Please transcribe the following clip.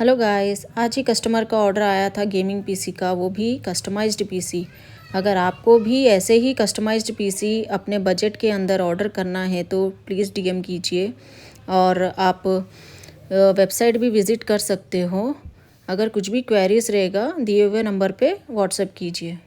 Hello guys, आज ही customer का order आया था गेमिंग पीसी का, वो भी कस्टमाइज्ड पीसी। अगर आपको भी ऐसे ही कस्टमाइज्ड पीसी अपने बजट के अंदर ऑर्डर करना है तो प्लीज़ डीएम कीजिए। और आप वेबसाइट भी विज़िट कर सकते हो। अगर कुछ भी क्वेरीज रहेगा दिए हुए नंबर पे व्हाट्सएप कीजिए।